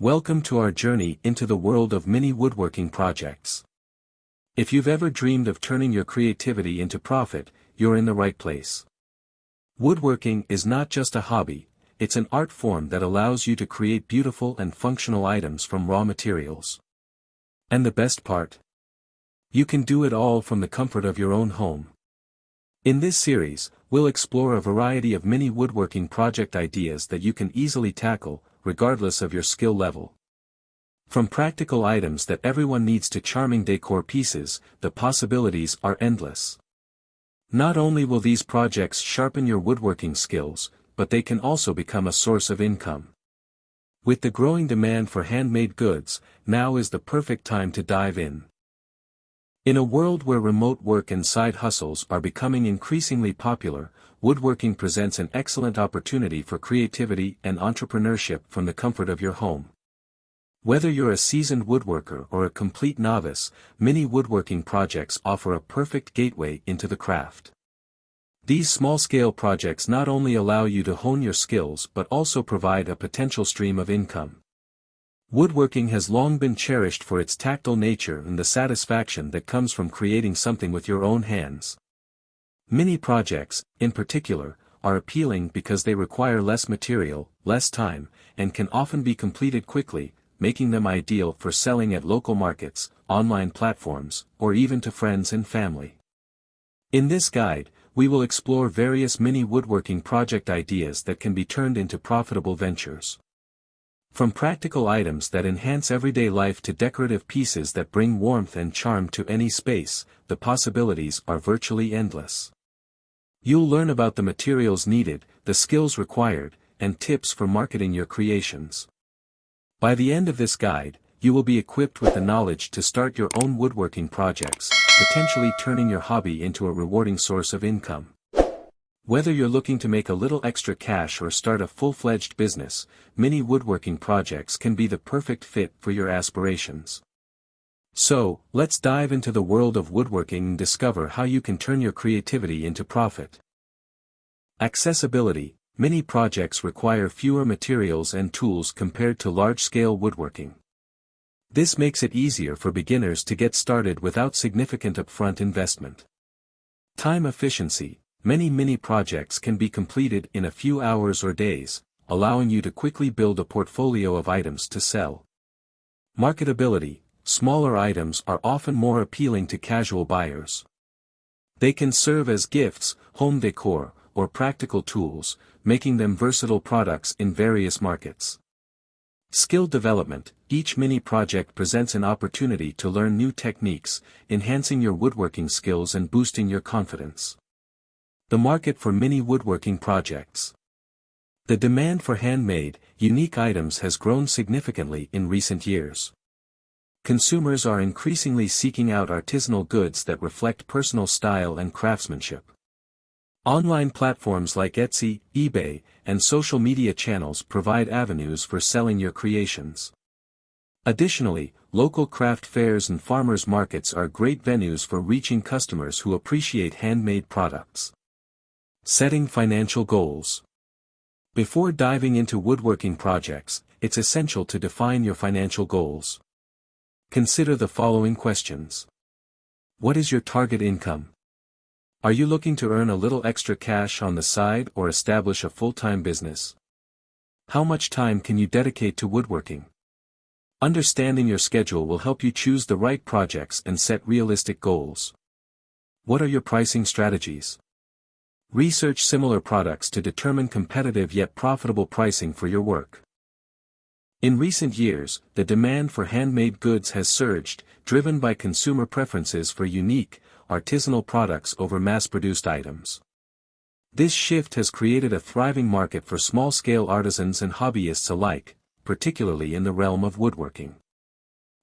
Welcome to our journey into the world of mini woodworking projects. If you've ever dreamed of turning your creativity into profit, you're in the right place. Woodworking is not just a hobby, it's an art form that allows you to create beautiful and functional items from raw materials. And the best part? You can do it all from the comfort of your own home. In this series, we'll explore a variety of mini woodworking project ideas that you can easily tackle, regardless of your skill level. From practical items that everyone needs to charming decor pieces, the possibilities are endless. Not only will these projects sharpen your woodworking skills, but they can also become a source of income. With the growing demand for handmade goods, now is the perfect time to dive in. In a world where remote work and side hustles are becoming increasingly popular, woodworking presents an excellent opportunity for creativity and entrepreneurship from the comfort of your home. Whether you're a seasoned woodworker or a complete novice, mini woodworking projects offer a perfect gateway into the craft. These small-scale projects not only allow you to hone your skills but also provide a potential stream of income. Woodworking has long been cherished for its tactile nature and the satisfaction that comes from creating something with your own hands. Mini projects, in particular, are appealing because they require less material, less time, and can often be completed quickly, making them ideal for selling at local markets, online platforms, or even to friends and family. In this guide, we will explore various mini woodworking project ideas that can be turned into profitable ventures. From practical items that enhance everyday life to decorative pieces that bring warmth and charm to any space, the possibilities are virtually endless. You'll learn about the materials needed, the skills required, and tips for marketing your creations. By the end of this guide, you will be equipped with the knowledge to start your own woodworking projects, potentially turning your hobby into a rewarding source of income. Whether you're looking to make a little extra cash or start a full-fledged business, mini woodworking projects can be the perfect fit for your aspirations. So, let's dive into the world of woodworking and discover how you can turn your creativity into profit. Accessibility. Mini projects require fewer materials and tools compared to large-scale woodworking. This makes it easier for beginners to get started without significant upfront investment. Time efficiency. Many mini projects can be completed in a few hours or days, allowing you to quickly build a portfolio of items to sell. Marketability. Smaller items are often more appealing to casual buyers. They can serve as gifts, home decor, or practical tools, making them versatile products in various markets. Skill development. Each mini project presents an opportunity to learn new techniques, enhancing your woodworking skills and boosting your confidence. The market for mini woodworking projects. The demand for handmade, unique items has grown significantly in recent years. Consumers are increasingly seeking out artisanal goods that reflect personal style and craftsmanship. Online platforms like Etsy, eBay, and social media channels provide avenues for selling your creations. Additionally, local craft fairs and farmers markets are great venues for reaching customers who appreciate handmade products. Setting financial goals. Before diving into woodworking projects, it's essential to define your financial goals. Consider the following questions. What is your target income? Are you looking to earn a little extra cash on the side or establish a full-time business? How much time can you dedicate to woodworking? Understanding your schedule will help you choose the right projects and set realistic goals. What are your pricing strategies? Research similar products to determine competitive yet profitable pricing for your work. In recent years, the demand for handmade goods has surged, driven by consumer preferences for unique, artisanal products over mass-produced items. This shift has created a thriving market for small-scale artisans and hobbyists alike, particularly in the realm of woodworking.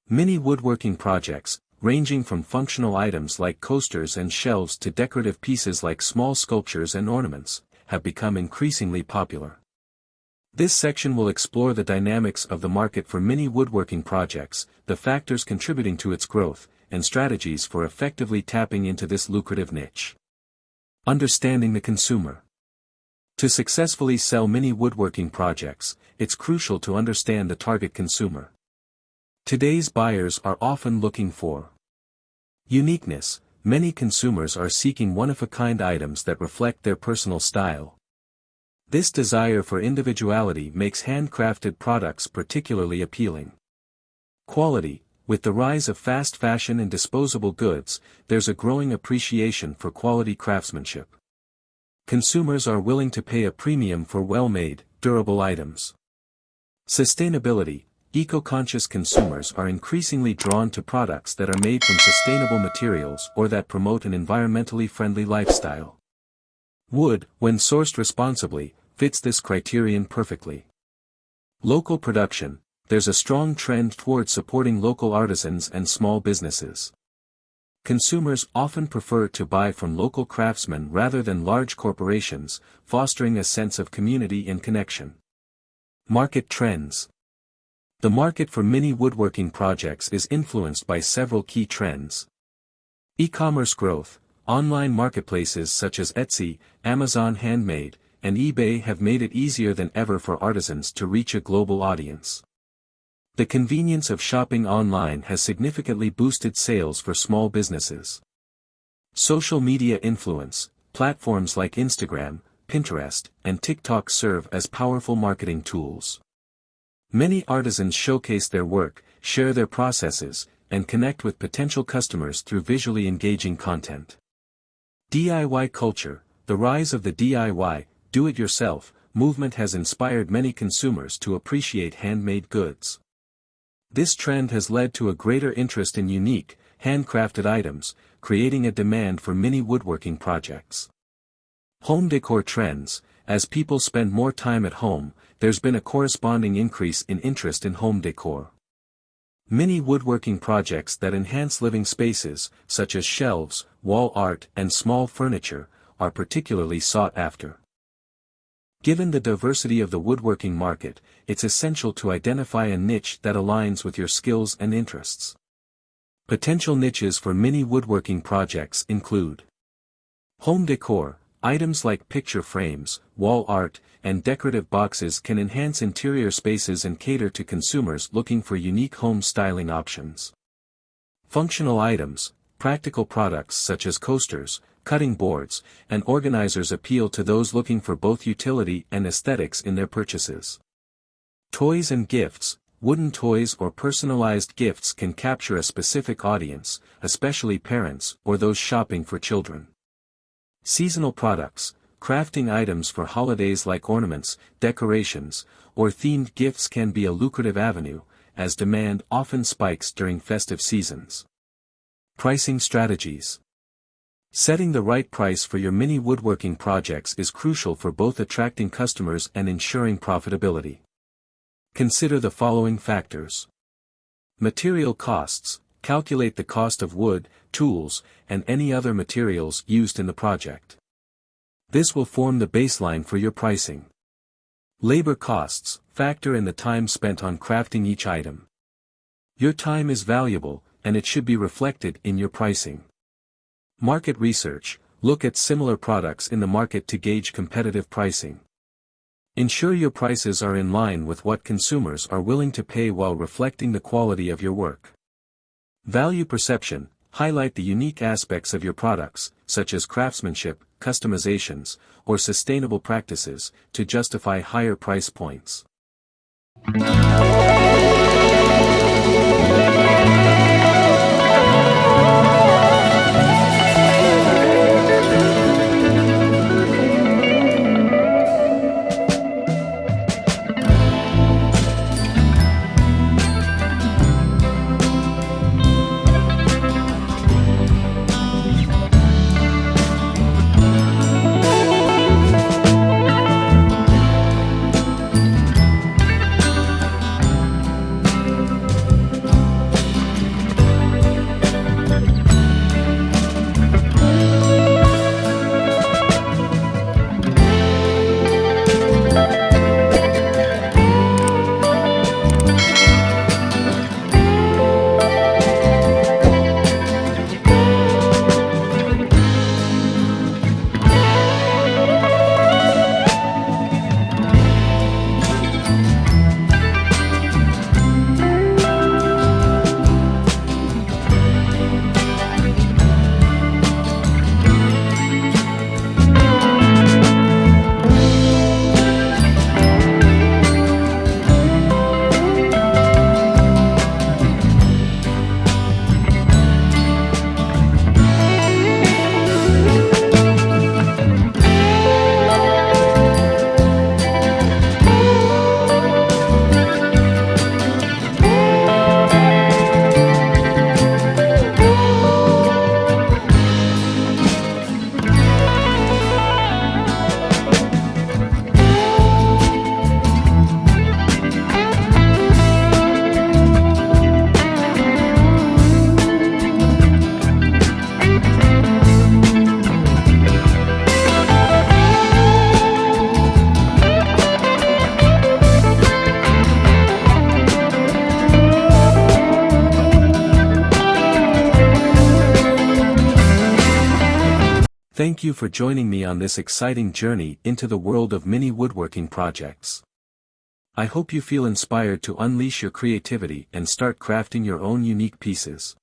Mini woodworking projects, ranging from functional items like coasters and shelves to decorative pieces like small sculptures and ornaments, have become increasingly popular. This section will explore the dynamics of the market for mini woodworking projects, the factors contributing to its growth, and strategies for effectively tapping into this lucrative niche. Understanding the consumer. To successfully sell mini woodworking projects, it's crucial to understand the target consumer. Today's buyers are often looking for uniqueness. Many consumers are seeking one-of-a-kind items that reflect their personal style. This desire for individuality makes handcrafted products particularly appealing. Quality. With the rise of fast fashion and disposable goods, there's a growing appreciation for quality craftsmanship. Consumers are willing to pay a premium for well-made, durable items. Sustainability. Eco-conscious consumers are increasingly drawn to products that are made from sustainable materials or that promote an environmentally friendly lifestyle. Wood, when sourced responsibly, fits this criterion perfectly. Local production. There's a strong trend toward supporting local artisans and small businesses. Consumers often prefer to buy from local craftsmen rather than large corporations, fostering a sense of community and connection. Market trends. The market for mini woodworking projects is influenced by several key trends. E-commerce growth. Online marketplaces such as Etsy, Amazon Handmade, and eBay have made it easier than ever for artisans to reach a global audience. The convenience of shopping online has significantly boosted sales for small businesses. Social media influence. Platforms like Instagram, Pinterest, and TikTok serve as powerful marketing tools. Many artisans showcase their work, share their processes, and connect with potential customers through visually engaging content. DIY culture. The rise of the DIY, do-it-yourself, movement has inspired many consumers to appreciate handmade goods. This trend has led to a greater interest in unique, handcrafted items, creating a demand for mini woodworking projects. Home decor trends. As people spend more time at home, there's been a corresponding increase in interest in home decor. Mini woodworking projects that enhance living spaces, such as shelves, wall art, and small furniture, are particularly sought after. Given the diversity of the woodworking market, it's essential to identify a niche that aligns with your skills and interests. Potential niches for mini woodworking projects include home decor. Items like picture frames, wall art, and decorative boxes can enhance interior spaces and cater to consumers looking for unique home styling options. Functional items. Practical products such as coasters, cutting boards, and organizers appeal to those looking for both utility and aesthetics in their purchases. Toys and gifts. Wooden toys or personalized gifts can capture a specific audience, especially parents or those shopping for children. Seasonal products. Crafting items for holidays like ornaments, decorations, or themed gifts can be a lucrative avenue, as demand often spikes during festive seasons. Pricing strategies. Setting the right price for your mini woodworking projects is crucial for both attracting customers and ensuring profitability. Consider the following factors. Material costs. Calculate the cost of wood, tools, and any other materials used in the project. This will form the baseline for your pricing. Labor costs. Factor in the time spent on crafting each item. Your time is valuable, and it should be reflected in your pricing. Market research. Look at similar products in the market to gauge competitive pricing. Ensure your prices are in line with what consumers are willing to pay while reflecting the quality of your work. Value perception. Highlight the unique aspects of your products, such as craftsmanship, customizations, or sustainable practices, to justify higher price points. Thank you for joining me on this exciting journey into the world of mini woodworking projects. I hope you feel inspired to unleash your creativity and start crafting your own unique pieces.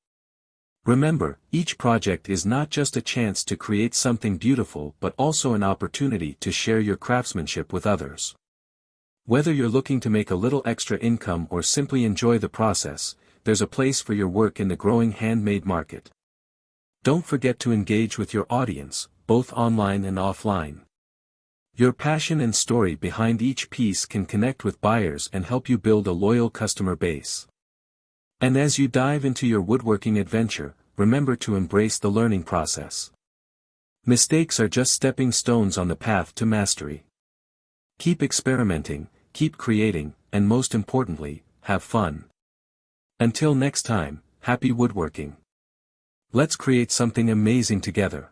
Remember, each project is not just a chance to create something beautiful but also an opportunity to share your craftsmanship with others. Whether you're looking to make a little extra income or simply enjoy the process, there's a place for your work in the growing handmade market. Don't forget to engage with your audience, both online and offline. Your passion and story behind each piece can connect with buyers and help you build a loyal customer base. And as you dive into your woodworking adventure, remember to embrace the learning process. Mistakes are just stepping stones on the path to mastery. Keep experimenting, keep creating, and most importantly, have fun. Until next time, happy woodworking. Let's create something amazing together.